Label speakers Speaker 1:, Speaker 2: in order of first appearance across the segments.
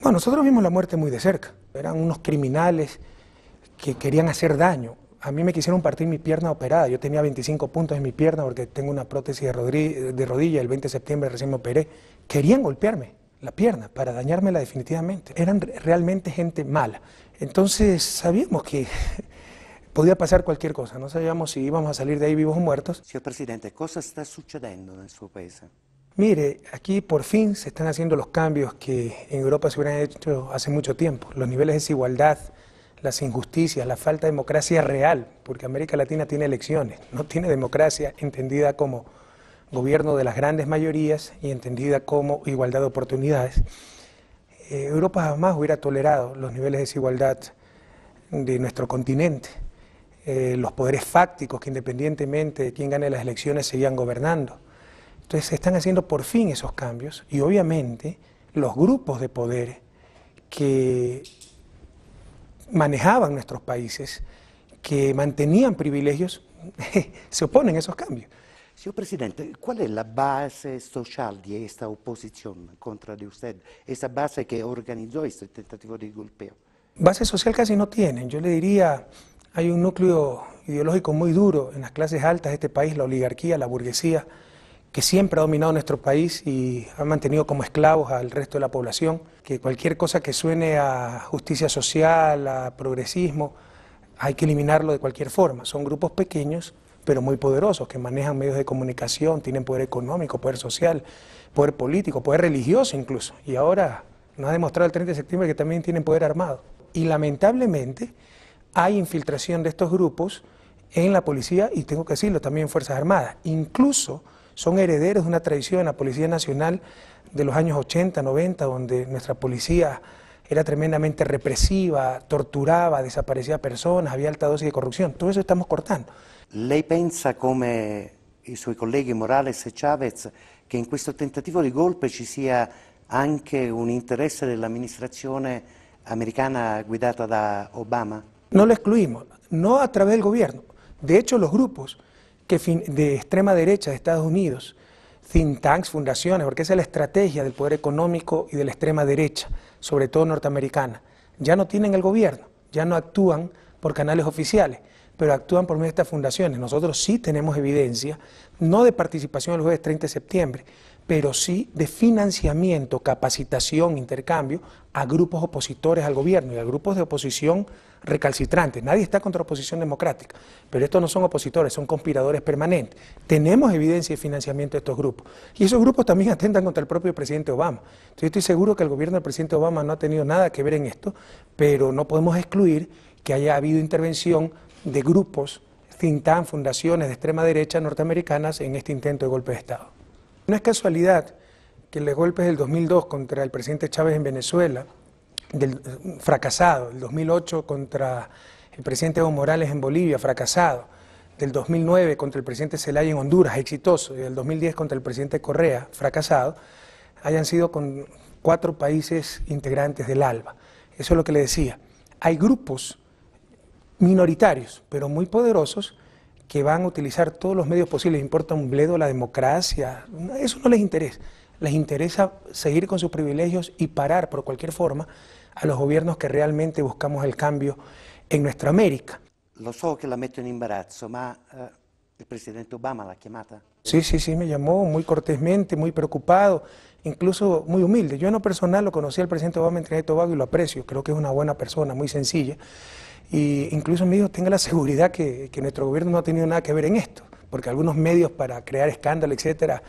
Speaker 1: Bueno, nosotros vimos la muerte muy de cerca. Eran unos criminales que querían hacer daño. A mí me quisieron partir mi pierna operada. Yo tenía 25 puntos en mi pierna porque tengo una prótesis de rodilla. El 20 de septiembre recién me operé. Querían golpearme la pierna para dañármela definitivamente. Eran realmente gente mala. Entonces sabíamos que podía pasar cualquier cosa. No sabíamos si íbamos a salir de ahí vivos o muertos.
Speaker 2: Signor Presidente, cosa sta succedendo nel suo paese?
Speaker 1: Mire, aquí por fin se están haciendo los cambios que en Europa se hubieran hecho hace mucho tiempo. Los niveles de desigualdad, las injusticias, la falta de democracia real, porque América Latina tiene elecciones, no tiene democracia entendida como gobierno de las grandes mayorías y entendida como igualdad de oportunidades. Europa jamás hubiera tolerado los niveles de desigualdad de nuestro continente, los poderes fácticos que independientemente de quién gane las elecciones seguían gobernando. Entonces se están haciendo por fin esos cambios y obviamente los grupos de poder que manejaban nuestros países, que mantenían privilegios, se oponen a esos cambios.
Speaker 2: Signor Presidente, ¿cuál es la base social de esta oposición contra de usted? Esa base que organizó este tentativo de golpeo.
Speaker 1: Base social casi no tienen. Yo le diría, hay un núcleo ideológico muy duro en las clases altas de este país, la oligarquía, la burguesía, que siempre ha dominado nuestro país y ha mantenido como esclavos al resto de la población, que cualquier cosa que suene a justicia social, a progresismo, hay que eliminarlo de cualquier forma. Son grupos pequeños, pero muy poderosos, que manejan medios de comunicación, tienen poder económico, poder social, poder político, poder religioso incluso. Y ahora nos ha demostrado el 30 de septiembre que también tienen poder armado. Y lamentablemente hay infiltración de estos grupos en la policía y tengo que decirlo, también en Fuerzas Armadas. Incluso son herederos de una tradición en la Policía Nacional de los años 80, 90, donde nuestra policía era tremendamente represiva, torturaba, desaparecía personas, había alta dosis de corrupción. Todo eso estamos cortando.
Speaker 2: Lei pensa, come i suoi colleghi Morales e Chavez, che in questo tentativo di golpe ci sia anche un interesse dell'amministrazione americana guidata da Obama?
Speaker 1: No lo excluimos, no a través del gobierno. De hecho, los grupos de extrema derecha de Estados Unidos, think tanks, fundaciones, porque esa es la estrategia del poder económico y de la extrema derecha, sobre todo norteamericana, ya no tienen el gobierno, ya no actúan por canales oficiales, pero actúan por medio de estas fundaciones. Nosotros sí tenemos evidencia, no de participación el jueves 30 de septiembre, pero sí de financiamiento, capacitación, intercambio a grupos opositores al gobierno y a grupos de oposición recalcitrantes. Nadie está contra la oposición democrática, pero estos no son opositores, son conspiradores permanentes. Tenemos evidencia de financiamiento de estos grupos y esos grupos también atentan contra el propio presidente Obama. Entonces, yo estoy seguro que el gobierno del presidente Obama no ha tenido nada que ver en esto, pero no podemos excluir que haya habido intervención de grupos, think tanks, fundaciones de extrema derecha norteamericanas en este intento de golpe de Estado. No es casualidad que los golpes del 2002 contra el presidente Chávez en Venezuela, fracasado, el 2008 contra el presidente Evo Morales en Bolivia, fracasado, del 2009 contra el presidente Zelaya en Honduras, exitoso, y del 2010 contra el presidente Correa, fracasado, hayan sido con 4 países integrantes del ALBA. Eso es lo que le decía. Hay grupos minoritarios, pero muy poderosos, que van a utilizar todos los medios posibles, les importa un bledo la democracia, eso no les interesa. Les interesa seguir con sus privilegios y parar por cualquier forma a los gobiernos que realmente buscamos el cambio en nuestra América.
Speaker 2: Lo so che la metto in imbarazzo, ma il presidente Obama l'ha chiamata?
Speaker 1: Sí, me llamó muy cortésmente, muy preocupado, incluso muy humilde. Yo en lo personal lo conocí al presidente Obama en Trinidad y Tobago y lo aprecio, creo que es una buena persona, muy sencilla. Y incluso me dijo, tenga la seguridad que nuestro gobierno no ha tenido nada que ver en esto, porque algunos medios para crear escándalo, etcétera,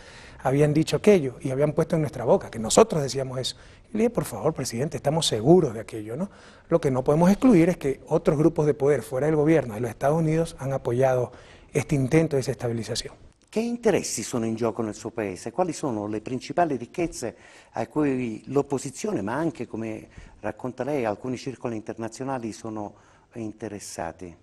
Speaker 1: habían dicho aquello y habían puesto en nuestra boca, que nosotros decíamos eso. Y le dije, por favor, presidente, estamos seguros de aquello, ¿no? Lo que no podemos excluir es que otros grupos de poder fuera del gobierno de los Estados Unidos han apoyado este intento de desestabilización.
Speaker 2: Che interessi sono in gioco nel suo paese? Quali sono le principali ricchezze a cui l'opposizione, ma anche, come racconta lei, alcuni circoli internazionali sono interessati?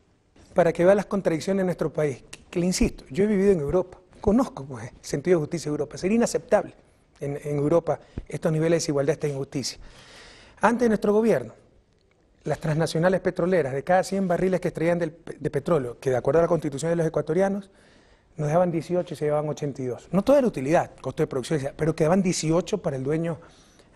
Speaker 1: Para que vea las contradicciones en nuestro país, que le insisto, yo he vivido en Europa, conozco pues, el sentido de justicia de Europa, sería inaceptable en Europa estos niveles de desigualdad, esta injusticia. Antes de nuestro gobierno, las transnacionales petroleras, de cada 100 barriles que extraían de petróleo, que de acuerdo a la constitución de los ecuatorianos, nos dejaban 18 y se llevaban 82. No toda la utilidad, costo de producción, pero quedaban 18 para el dueño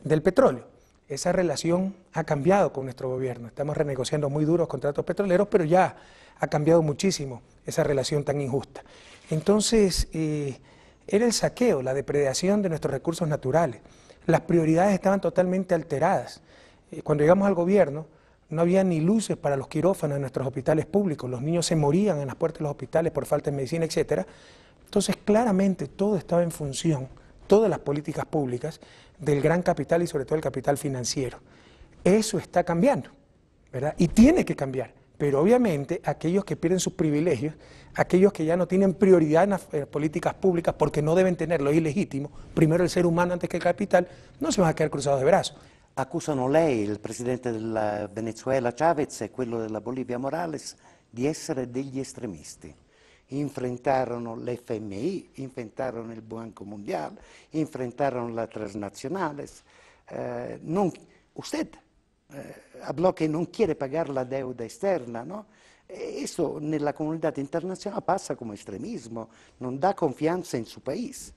Speaker 1: del petróleo. esa relación ha cambiado con nuestro gobierno. Estamos renegociando muy duros contratos petroleros, pero ya ha cambiado muchísimo esa relación tan injusta. Entonces, era el saqueo, la depredación de nuestros recursos naturales. Las prioridades estaban totalmente alteradas. Cuando llegamos al gobierno, no había ni luces para los quirófanos en nuestros hospitales públicos, los niños se morían en las puertas de los hospitales por falta de medicina, etc. Entonces, claramente todo estaba en función, todas las políticas públicas, del gran capital y sobre todo el capital financiero. Eso está cambiando, ¿verdad? Y tiene que cambiar, pero obviamente aquellos que pierden sus privilegios, aquellos que ya no tienen prioridad en las políticas públicas porque no deben tenerlo, es ilegítimo, primero el ser humano antes que el capital, no se van a quedar cruzados de brazos.
Speaker 2: Accusano lei, il presidente del Venezuela Chavez e quello della Bolivia Morales di essere degli estremisti. Enfrentaron l'FMI, enfrentaron el Banco Mundial, enfrentaron las transnacionales. Usted habló que no quiere pagar la deuda externa, ¿no? Eso nella comunità internazionale pasa como extremismo, non dà confianza en su país.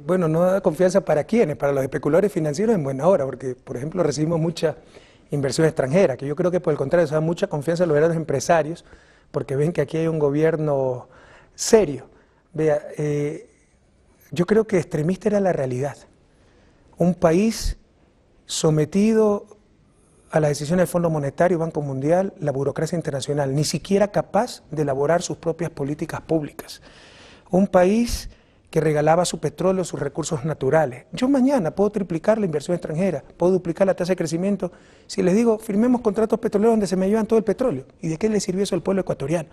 Speaker 1: Bueno, no da confianza para quiénes, para los especuladores financieros en buena hora, porque, por ejemplo, recibimos mucha inversión extranjera, que yo creo que por el contrario, se da mucha confianza a los verdaderos empresarios, porque ven que aquí hay un gobierno serio. Vea, yo creo que extremista era la realidad. Un país sometido a las decisiones del Fondo Monetario, Banco Mundial, la burocracia internacional, ni siquiera capaz de elaborar sus propias políticas públicas. Un país que regalaba su petróleo, sus recursos naturales. Yo mañana puedo triplicar la inversión extranjera, puedo duplicar la tasa de crecimiento, si les digo, firmemos contratos petroleros donde se me llevan todo el petróleo. ¿Y de qué le sirvió eso al pueblo ecuatoriano?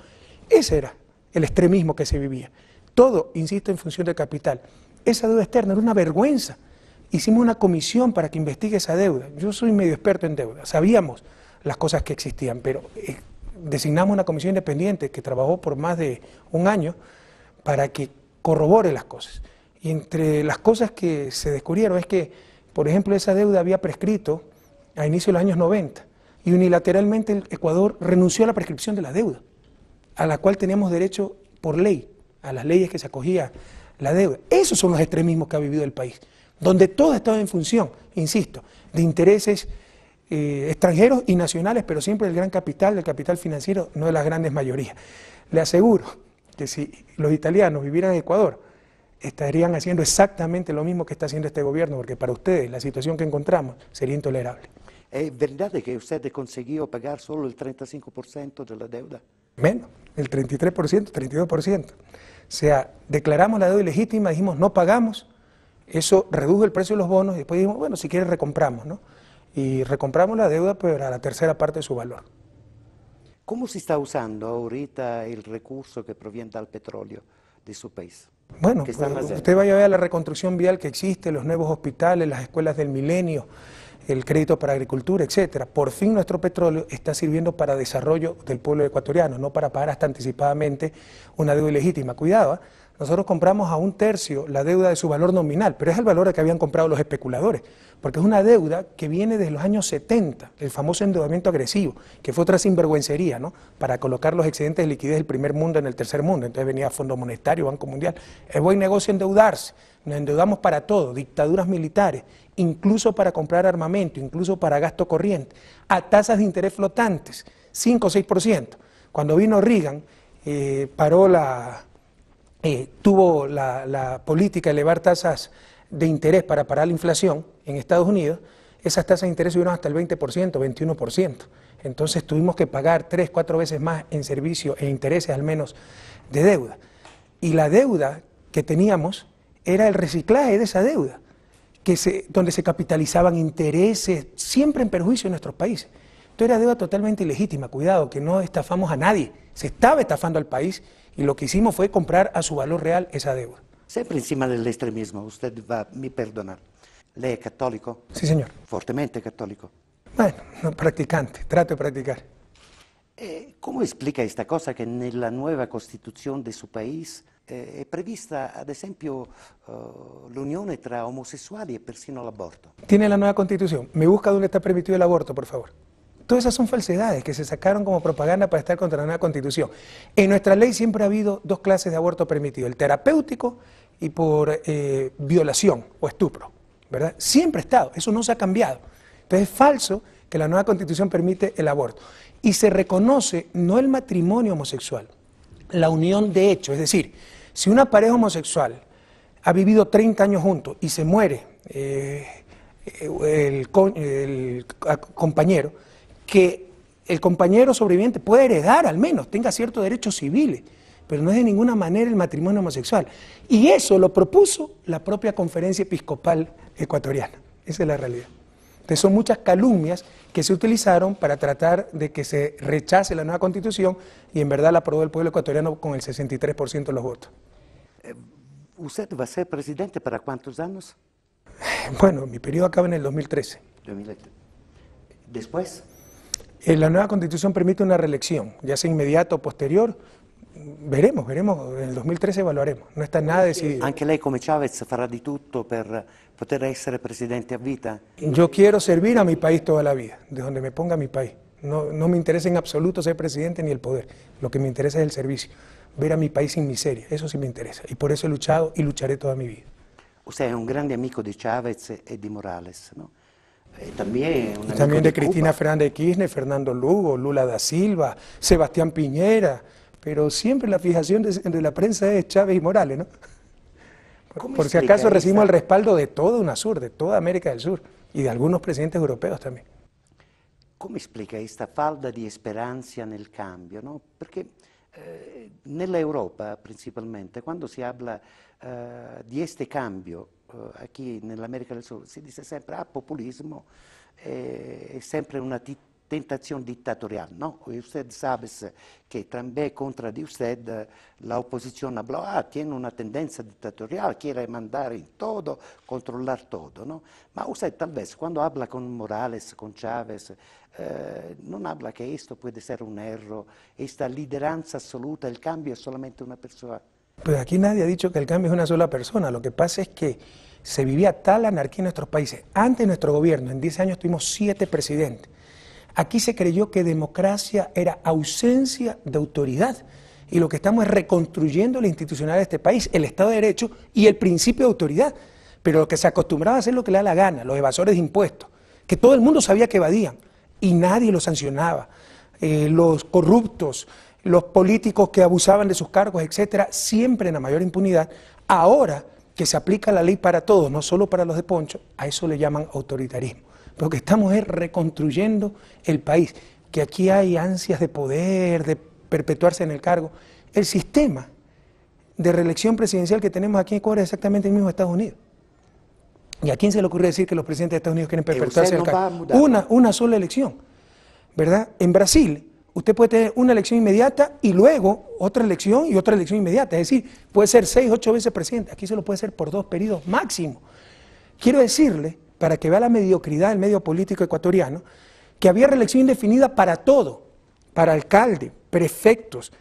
Speaker 1: Ese era el extremismo que se vivía. Todo, insisto, en función del capital. Esa deuda externa era una vergüenza. Hicimos una comisión para que investigue esa deuda. Yo soy medio experto en deuda, sabíamos las cosas que existían, pero designamos una comisión independiente que trabajó por más de un año para que corrobore las cosas. Y entre las cosas que se descubrieron es que, por ejemplo, esa deuda había prescrito a inicio de los años 90 y unilateralmente el Ecuador renunció a la prescripción de la deuda, a la cual teníamos derecho por ley, a las leyes que se acogía la deuda. Esos son los extremismos que ha vivido el país, donde todo estaba en función, insisto, de intereses extranjeros y nacionales, pero siempre del gran capital, del capital financiero, no de las grandes mayorías. Le aseguro que si los italianos vivieran en Ecuador, estarían haciendo exactamente lo mismo que está haciendo este gobierno, porque para ustedes la situación que encontramos sería intolerable.
Speaker 2: ¿Es verdad que usted consiguió pagar solo el 35% de la deuda?
Speaker 1: Menos, el 33%, 32%. O sea, declaramos la deuda ilegítima, dijimos no pagamos, eso redujo el precio de los bonos y después dijimos, bueno, si quieres recompramos, ¿no? Y recompramos la deuda, pero a la tercera parte de su valor.
Speaker 2: ¿Cómo se está usando ahorita el recurso que proviene del petróleo de su país?
Speaker 1: Bueno, usted vaya a ver la reconstrucción vial que existe, los nuevos hospitales, las escuelas del milenio, el crédito para agricultura, etcétera. Por fin nuestro petróleo está sirviendo para desarrollo del pueblo ecuatoriano, no para pagar hasta anticipadamente una deuda ilegítima. Cuidado, ¿eh? Nosotros compramos a 1/3 la deuda de su valor nominal, pero es el valor que habían comprado los especuladores, porque es una deuda que viene desde los años 70, el famoso endeudamiento agresivo, que fue otra sinvergüencería, ¿no? Para colocar los excedentes de liquidez del primer mundo en el tercer mundo. Entonces venía Fondo Monetario, Banco Mundial. Es buen negocio endeudarse, nos endeudamos para todo, dictaduras militares, incluso para comprar armamento, incluso para gasto corriente, a tasas de interés flotantes, 5 o 6%. Cuando vino Reagan, tuvo la política de elevar tasas de interés para parar la inflación en Estados Unidos, esas tasas de interés subieron hasta el 20%, 21%. Entonces tuvimos que pagar 3, 4 veces más en servicio e intereses al menos de deuda. Y la deuda que teníamos era el reciclaje de esa deuda, donde se capitalizaban intereses, siempre en perjuicio de nuestros países. Entonces era deuda totalmente ilegítima, cuidado, que no estafamos a nadie, se estaba estafando al país y lo que hicimos fue comprar a su valor real esa deuda.
Speaker 2: Siempre encima del extremismo, usted va a me perdonar. ¿Lei es católico?
Speaker 1: Sí, señor.
Speaker 2: Fuertemente católico.
Speaker 1: Bueno, no practicante, trato de practicar.
Speaker 2: ¿Cómo explica esta cosa que en la nueva constitución de su país è prevista, ad esempio, l'unione tra omosessuali e persino l'aborto?
Speaker 1: Tiene la nueva constitución. Me busca dónde está permitido el aborto, por favor. Todas esas son falsedades que se sacaron como propaganda para estar contra la nueva constitución. En nuestra ley siempre ha habido 2 clases de aborto permitido, el terapéutico y por violación o estupro, ¿verdad? Siempre ha estado, eso no se ha cambiado. Entonces es falso que la nueva Constitución permite el aborto. Y se reconoce no el matrimonio homosexual, la unión de hecho, es decir, si una pareja homosexual ha vivido 30 años juntos y se muere el compañero, que el compañero sobreviviente puede heredar al menos, tenga ciertos derechos civiles, pero no es de ninguna manera el matrimonio homosexual. Y eso lo propuso la propia Conferencia Episcopal Ecuatoriana, esa es la realidad. Entonces son muchas calumnias que se utilizaron para tratar de que se rechace la nueva Constitución y en verdad la aprobó el pueblo ecuatoriano con el 63% de los votos.
Speaker 2: ¿Usted va a ser presidente para cuántos años?
Speaker 1: Bueno, mi periodo acaba en el 2013.
Speaker 2: ¿Después?
Speaker 1: La nueva Constitución permite una reelección, ya sea inmediata o posterior. Veremos, en el 2013 evaluaremos, no está nada decidido.
Speaker 2: Anche lei come Chavez farà di tutto per poter essere presidente a vita?
Speaker 1: Yo quiero servir a mi país toda la vida, de donde me ponga mi país. No me interesa en absoluto ser presidente ni el poder, lo que me interesa es el servicio, ver a mi país sin miseria, eso sí me interesa, y por eso he luchado y lucharé toda mi vida.
Speaker 2: Usted es un grande amigo de Chávez y de Morales, ¿no?
Speaker 1: También de Cristina Fernández de Kirchner, Fernando Lugo, Lula da Silva, Sebastián Piñera, pero siempre la fijación de la prensa es Chávez y Morales, ¿no? Por si acaso recibimos el respaldo de toda UNASUR, de toda América del Sur y de algunos presidentes europeos también.
Speaker 2: Come explica questa falda di speranza nel cambio, no? Perché nell'Europa principalmente, quando si parla di questo cambio, qui nell'America del Sud si dice sempre populismo, è sempre una tentazione dittatoriale, no? E usted sabe che también contra di usted la oposición habló, tiene una tendencia dictatorial, quiere mandar en todo, controlar todo, ¿no? Ma usted tal vez cuando habla con Morales, con Chávez, non habla che questo può essere un error, esta lideranza assoluta, el cambio es solamente una persona.
Speaker 1: Pues aquí nadie ha dicho que el cambio es una sola persona, lo que pasa es que se vivía tal anarquía en nuestros países. Antes de nuestro gobierno, en 10 años tuvimos 7 presidentes. Aquí se creyó que democracia era ausencia de autoridad y lo que estamos es reconstruyendo la institucionalidad de este país, el Estado de Derecho y el principio de autoridad. Pero lo que se acostumbraba a hacer lo que le da la gana, los evasores de impuestos, que todo el mundo sabía que evadían y nadie los sancionaba. Los corruptos, los políticos que abusaban de sus cargos, etcétera, siempre en la mayor impunidad. Ahora que se aplica la ley para todos, no solo para los de poncho, a eso le llaman autoritarismo. Lo que estamos es reconstruyendo el país, que aquí hay ansias de poder, de perpetuarse en el cargo. El sistema de reelección presidencial que tenemos aquí en Ecuador es exactamente el mismo de Estados Unidos. ¿Y a quién se le ocurre decir que los presidentes de Estados Unidos quieren perpetuarse en el cargo? Una sola elección, ¿verdad? En Brasil, usted puede tener una elección inmediata y luego otra elección y otra elección inmediata. Es decir, puede ser 6, 8 veces presidente. Aquí solo puede ser por 2 periodos máximo. Quiero decirle, para que vea la mediocridad del medio político ecuatoriano, que había reelección indefinida para todo, para alcalde, prefectos,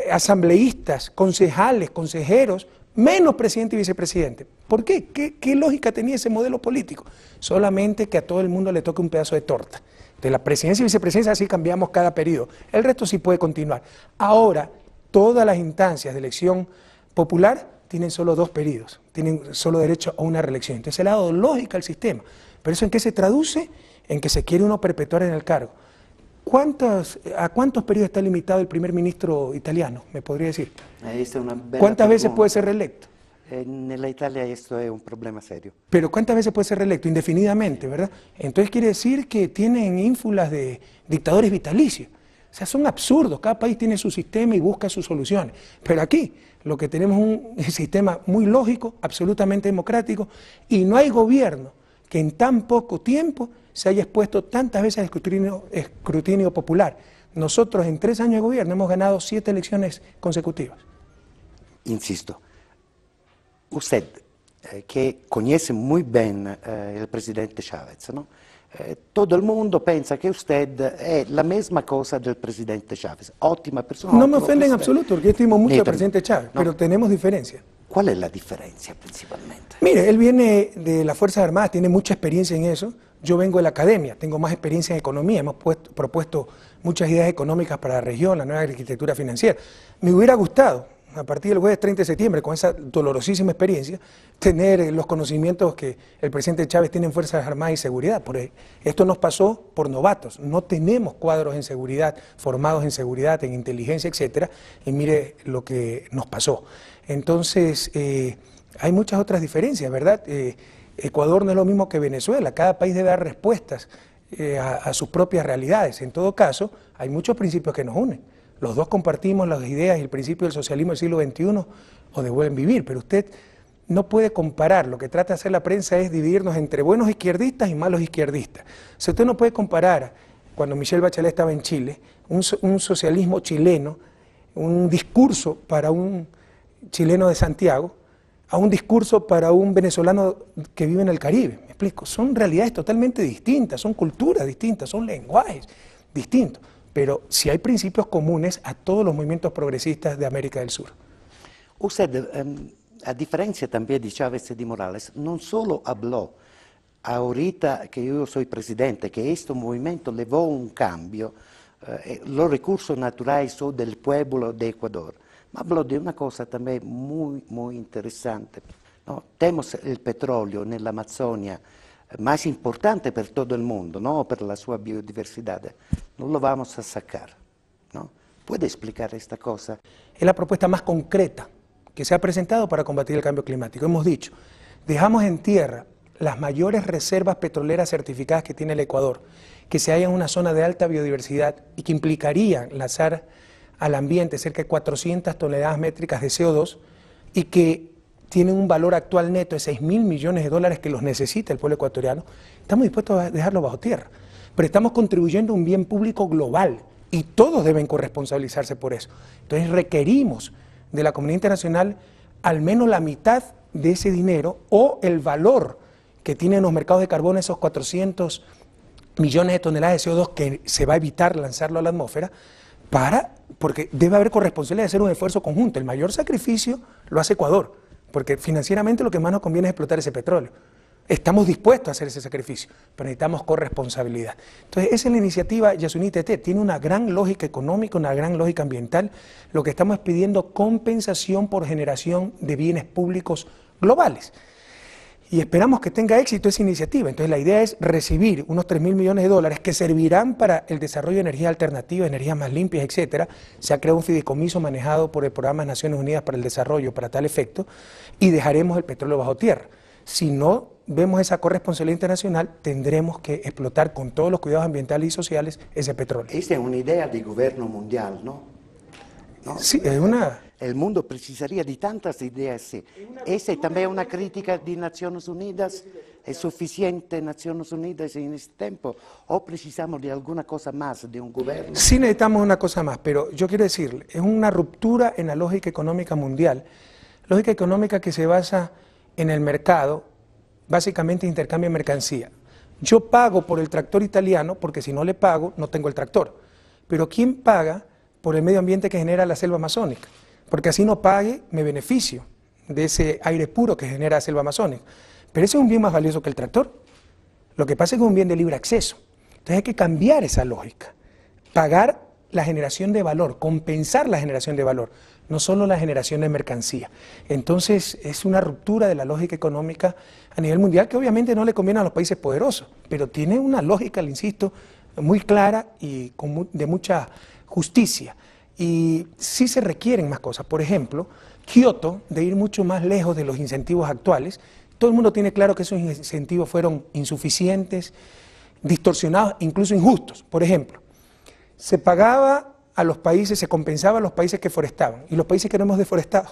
Speaker 1: asambleístas, concejales, consejeros, menos presidente y vicepresidente. ¿Por qué? ¿Qué lógica tenía ese modelo político? Solamente que a todo el mundo le toque un pedazo de torta. De la presidencia y vicepresidencia así cambiamos cada periodo. El resto sí puede continuar. Ahora, todas las instancias de elección popular tienen solo 2 periodos, tienen solo derecho a una reelección. Entonces se le ha dado lógica al sistema. ¿Pero eso en qué se traduce? En que se quiere uno perpetuar en el cargo. ¿A cuántos periodos está limitado el primer ministro italiano? ¿Me podría decir? ¿Cuántas veces puede ser reelecto?
Speaker 2: En Italia esto es un problema serio.
Speaker 1: Pero ¿cuántas veces puede ser reelecto? Indefinidamente, ¿verdad? Entonces quiere decir que tienen ínfulas de dictadores vitalicios. O sea, son absurdos, cada país tiene su sistema y busca sus soluciones. Pero aquí lo que tenemos es un sistema muy lógico, absolutamente democrático, y no hay gobierno que en tan poco tiempo se haya expuesto tantas veces al escrutinio popular. Nosotros en 3 años de gobierno hemos ganado 7 elecciones consecutivas.
Speaker 2: Insisto, usted que conoce muy bien el presidente Chávez, ¿no? Todo el mundo piensa que usted es la misma cosa del presidente Chávez, ótima persona.
Speaker 1: No me ofende en absoluto, porque yo estimo mucho al presidente Chávez, pero tenemos diferencias.
Speaker 2: ¿Cuál es la diferencia principalmente?
Speaker 1: Mire, él viene de las Fuerzas Armadas, tiene mucha experiencia en eso. Yo vengo de la academia, tengo más experiencia en economía, hemos propuesto muchas ideas económicas para la región, la nueva arquitectura financiera. Me hubiera gustado a partir del jueves 30 de septiembre, con esa dolorosísima experiencia, tener los conocimientos que el presidente Chávez tiene en Fuerzas Armadas y Seguridad. Esto nos pasó por novatos, no tenemos cuadros en seguridad, formados en seguridad, en inteligencia, etcétera, y mire lo que nos pasó. Entonces, hay muchas otras diferencias, ¿verdad? Ecuador no es lo mismo que Venezuela, cada país debe dar respuestas a sus propias realidades. En todo caso, hay muchos principios que nos unen. Los dos compartimos las ideas y el principio del socialismo del siglo XXI o de buen vivir, pero usted no puede comparar. Lo que trata de hacer la prensa es dividirnos entre buenos izquierdistas y malos izquierdistas. O sea, usted no puede comparar, cuando Michelle Bachelet estaba en Chile, un socialismo chileno, un discurso para un chileno de Santiago, a un discurso para un venezolano que vive en el Caribe. Me explico, son realidades totalmente distintas, son culturas distintas, son lenguajes distintos. Pero sí hay principios comunes a todos los movimientos progresistas de América del Sur.
Speaker 2: Usted, a diferencia también de Chávez y de Morales, no solo habló ahorita que yo soy presidente, que este movimiento llevó un cambio, los recursos naturales son del pueblo de Ecuador, ma habló de una cosa también muy interesante, ¿no? Tenemos el petróleo en la Amazonia, más importante para todo el mundo, ¿no? Por la su biodiversidad, no lo vamos a sacar, ¿no? ¿Puede explicar esta cosa?
Speaker 1: Es la propuesta más concreta que se ha presentado para combatir el cambio climático. Hemos dicho, dejamos en tierra las mayores reservas petroleras certificadas que tiene el Ecuador, que se hallan en una zona de alta biodiversidad y que implicaría lanzar al ambiente cerca de 400 toneladas métricas de CO2 y que tienen un valor actual neto de 6.000 millones de dólares que los necesita el pueblo ecuatoriano. Estamos dispuestos a dejarlo bajo tierra, pero estamos contribuyendo a un bien público global y todos deben corresponsabilizarse por eso. Entonces requerimos de la comunidad internacional al menos la mitad de ese dinero o el valor que tienen los mercados de carbono, esos 400 millones de toneladas de CO2 que se va a evitar lanzarlo a la atmósfera, porque debe haber corresponsabilidad de hacer un esfuerzo conjunto. El mayor sacrificio lo hace Ecuador, porque financieramente lo que más nos conviene es explotar ese petróleo. Estamos dispuestos a hacer ese sacrificio, pero necesitamos corresponsabilidad. Entonces, esa es la iniciativa Yasuní Tete, tiene una gran lógica económica, una gran lógica ambiental. Lo que estamos es pidiendo compensación por generación de bienes públicos globales. Y esperamos que tenga éxito esa iniciativa. Entonces, la idea es recibir unos 3.000 millones de dólares que servirán para el desarrollo de energías alternativas, energías más limpias, etcétera. Se ha creado un fideicomiso manejado por el Programa de Naciones Unidas para el Desarrollo para tal efecto y dejaremos el petróleo bajo tierra. Si no vemos esa corresponsabilidad internacional, tendremos que explotar con todos los cuidados ambientales y sociales ese petróleo.
Speaker 2: Esta es una idea de gobierno mundial, ¿no?
Speaker 1: Sí, es una...
Speaker 2: El mundo precisaría de tantas ideas, sí. Esa es también una crítica de Naciones Unidas. ¿Es suficiente Naciones Unidas en este tiempo? ¿O precisamos de alguna cosa más, de un gobierno?
Speaker 1: Sí necesitamos una cosa más, pero yo quiero decirle, es una ruptura en la lógica económica mundial. Lógica económica que se basa en el mercado, básicamente intercambio de mercancía. Yo pago por el tractor italiano porque si no le pago no tengo el tractor. Pero ¿quién paga por el medio ambiente que genera la selva amazónica? Porque así no pague, me beneficio de ese aire puro que genera la selva amazónica. Pero ese es un bien más valioso que el tractor. Lo que pasa es que es un bien de libre acceso. Entonces hay que cambiar esa lógica. Pagar la generación de valor, compensar la generación de valor, no solo la generación de mercancía. Entonces es una ruptura de la lógica económica a nivel mundial que obviamente no le conviene a los países poderosos, pero tiene una lógica, le insisto, muy clara y de mucha justicia. Y sí se requieren más cosas. Por ejemplo, Kioto, de ir mucho más lejos de los incentivos actuales, todo el mundo tiene claro que esos incentivos fueron insuficientes, distorsionados, incluso injustos. Por ejemplo, se pagaba a los países, se compensaba a los países que forestaban y los países que no hemos deforestado.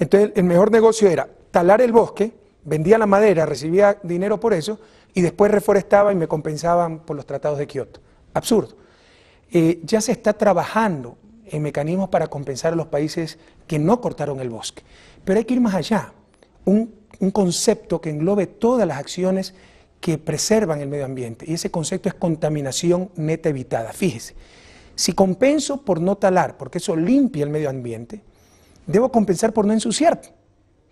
Speaker 1: Entonces el mejor negocio era talar el bosque, vendía la madera, recibía dinero por eso y después reforestaba y me compensaban por los tratados de Kioto. Absurdo. Ya se está trabajando en mecanismos para compensar a los países que no cortaron el bosque. Pero hay que ir más allá, un concepto que englobe todas las acciones que preservan el medio ambiente, y ese concepto es contaminación neta evitada. Fíjese, si compenso por no talar, porque eso limpia el medio ambiente, debo compensar por no ensuciar,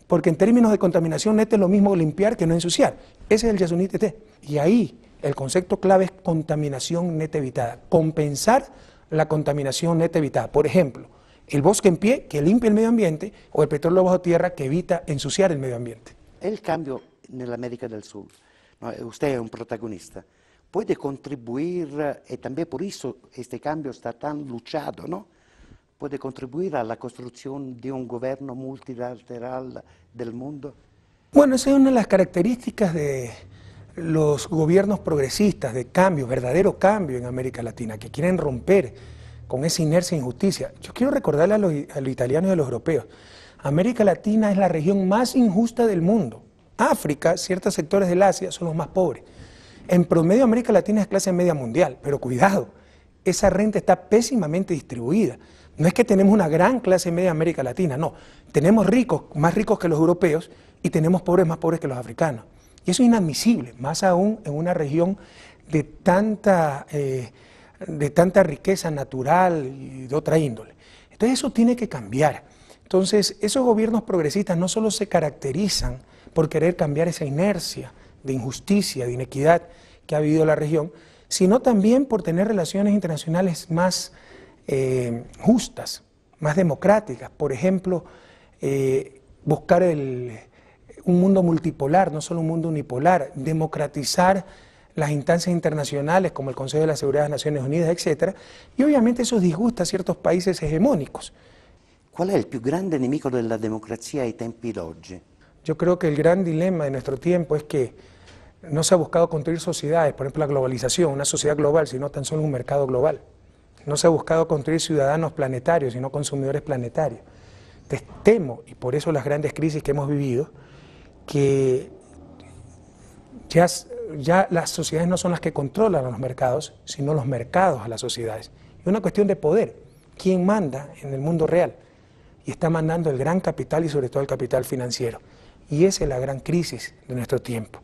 Speaker 1: porque en términos de contaminación neta es lo mismo limpiar que no ensuciar. Ese es el Yasuní Tete. Y ahí el concepto clave es contaminación neta evitada, compensar la contaminación neta evitada. Por ejemplo, El bosque en pie, que limpia el medio ambiente, o el petróleo bajo tierra, que evita ensuciar el medio ambiente.
Speaker 2: El cambio nell'America del Sud, ¿no? Usted es un protagonista. Puede contribuir, y también por eso este cambio está tan luchado, ¿no? Puede contribuir a la construcción de un gobierno multilateral del mundo.
Speaker 1: Bueno, esa es una de las características de los gobiernos progresistas, de cambio, verdadero cambio en América Latina, que quieren romper con esa inercia e injusticia. Yo quiero recordarle a los italianos y a los europeos, América Latina es la región más injusta del mundo. África, ciertos sectores del Asia son los más pobres. En promedio América Latina es clase media mundial, pero cuidado, esa renta está pésimamente distribuida. No es que tenemos una gran clase media en América Latina, no. Tenemos ricos, más ricos que los europeos, y tenemos pobres más pobres que los africanos. Y eso es inadmisible, más aún en una región de tanta riqueza natural y de otra índole. Entonces eso tiene que cambiar. Entonces esos gobiernos progresistas no solo se caracterizan por querer cambiar esa inercia de injusticia, de inequidad que ha vivido la región, sino también por tener relaciones internacionales más justas, más democráticas. Por ejemplo, buscar un mundo multipolar, no solo un mundo unipolar, democratizar las instancias internacionales como el Consejo de la Seguridad de las Naciones Unidas, etc. Y obviamente eso disgusta a ciertos países hegemónicos.
Speaker 2: ¿Cuál es el più grande nemico della democrazia ai tempi d'oggi?
Speaker 1: Yo creo que el gran dilema de nuestro tiempo es que no se ha buscado construir sociedades, por ejemplo la globalización, una sociedad global, sino tan solo un mercado global. No se ha buscado construir ciudadanos planetarios, sino consumidores planetarios. Entonces temo, y por eso las grandes crisis que hemos vivido, que ya las sociedades no son las que controlan a los mercados, sino los mercados a las sociedades. Es una cuestión de poder. ¿Quién manda en el mundo real? Y está mandando el gran capital y sobre todo el capital financiero. Y esa es la gran crisis de nuestro tiempo,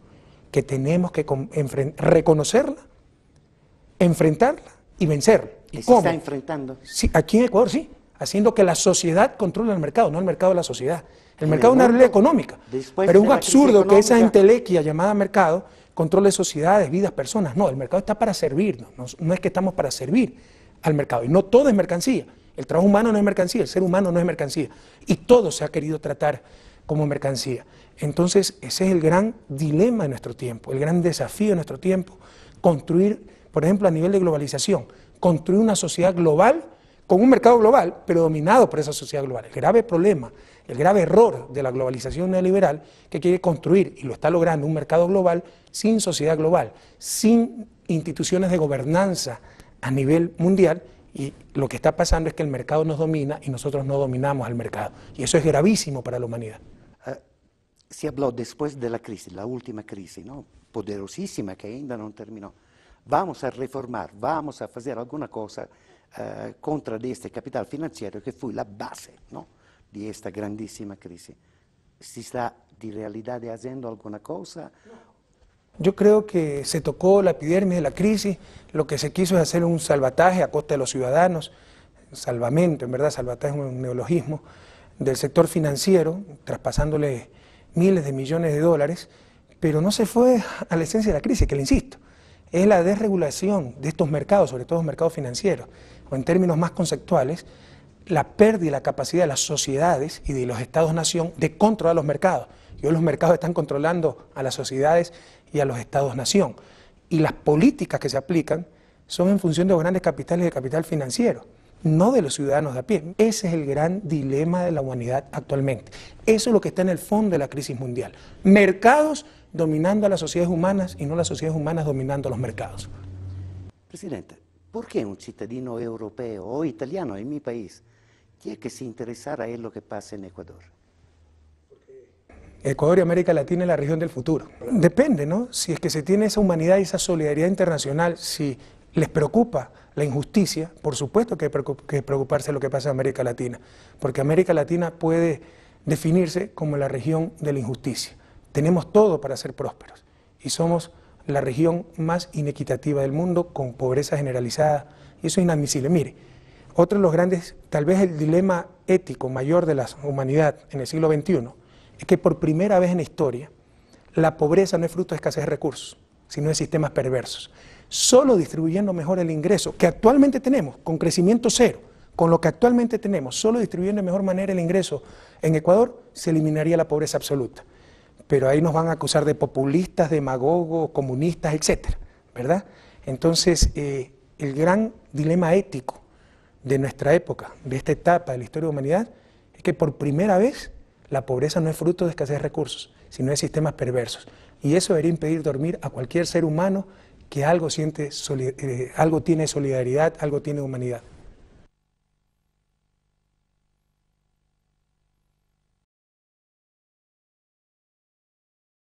Speaker 1: que tenemos que reconocerla, enfrentarla y vencerla.
Speaker 2: ¿Y se está enfrentando?
Speaker 1: Sí, aquí en Ecuador sí, haciendo que la sociedad controle el mercado, no el mercado de la sociedad. El mercado es una realidad económica, pero es un absurdo que esa entelequia llamada mercado controle sociedades, vidas, personas. No, el mercado está para servirnos, no es que estamos para servir al mercado. Y no todo es mercancía. El trabajo humano no es mercancía, el ser humano no es mercancía. Y todo se ha querido tratar como mercancía. Entonces, ese es el gran dilema de nuestro tiempo, el gran desafío de nuestro tiempo, construir, por ejemplo, a nivel de globalización, construir una sociedad global con un mercado global, pero dominado por esa sociedad global. El grave problema, el grave error de la globalización neoliberal que quiere construir, y lo está logrando, un mercado global sin sociedad global, sin instituciones de gobernanza a nivel mundial, y lo que está pasando es que el mercado nos domina y nosotros no dominamos al mercado. Y eso es gravísimo para la humanidad.
Speaker 2: Si habló después de la crisis, la última crisis, ¿no? Poderosísima que ainda no terminó. Vamos a reformar, vamos a hacer alguna cosa contra este capital financiero que fue la base, ¿no? De esta grandísima crisis. ¿Se está de realidad haciendo alguna cosa?
Speaker 1: Yo creo que se tocó la epidermis de la crisis, lo que se quiso es hacer un salvataje a costa de los ciudadanos, salvamento, en verdad, salvataje es un neologismo, del sector financiero, traspasándole miles de millones de dólares, pero no se fue a la esencia de la crisis, que le insisto, es la desregulación de estos mercados, sobre todo los mercados financieros, o en términos más conceptuales, la pérdida de la capacidad de las sociedades y de los estados-nación de controlar los mercados. Y hoy los mercados están controlando a las sociedades y a los estados-nación. Y las políticas que se aplican son en función de los grandes capitales y de capital financiero, no de los ciudadanos de a pie. Ese es el gran dilema de la humanidad actualmente. Eso es lo que está en el fondo de la crisis mundial. Mercados dominando a las sociedades humanas y no las sociedades humanas dominando a los mercados.
Speaker 2: Presidente, ¿por qué un cittadino europeo o italiano en mi país tiene que se interesar en lo que pasa en Ecuador?
Speaker 1: Ecuador y América Latina es la región del futuro. Depende, ¿no? Si es que se tiene esa humanidad y esa solidaridad internacional, si les preocupa la injusticia, por supuesto que hay que preocuparse de lo que pasa en América Latina, porque América Latina puede definirse como la región de la injusticia. Tenemos todo para ser prósperos y somos la región más inequitativa del mundo, con pobreza generalizada, y eso es inadmisible. Mire, otro de los grandes, tal vez el dilema ético mayor de la humanidad en el siglo XXI, es que por primera vez en la historia, la pobreza no es fruto de escasez de recursos, sino de sistemas perversos. Solo distribuyendo mejor el ingreso que actualmente tenemos, con crecimiento cero, con lo que actualmente tenemos, solo distribuyendo de mejor manera el ingreso en Ecuador, se eliminaría la pobreza absoluta. Pero ahí nos van a acusar de populistas, demagogos, comunistas, etcétera, ¿verdad? Entonces, el gran dilema ético de nuestra época, de esta etapa de la historia de la humanidad, es que por primera vez la pobreza no es fruto de escasez de recursos, sino de sistemas perversos. Y eso debería impedir dormir a cualquier ser humano que algo siente, algo tiene solidaridad, algo tiene humanidad.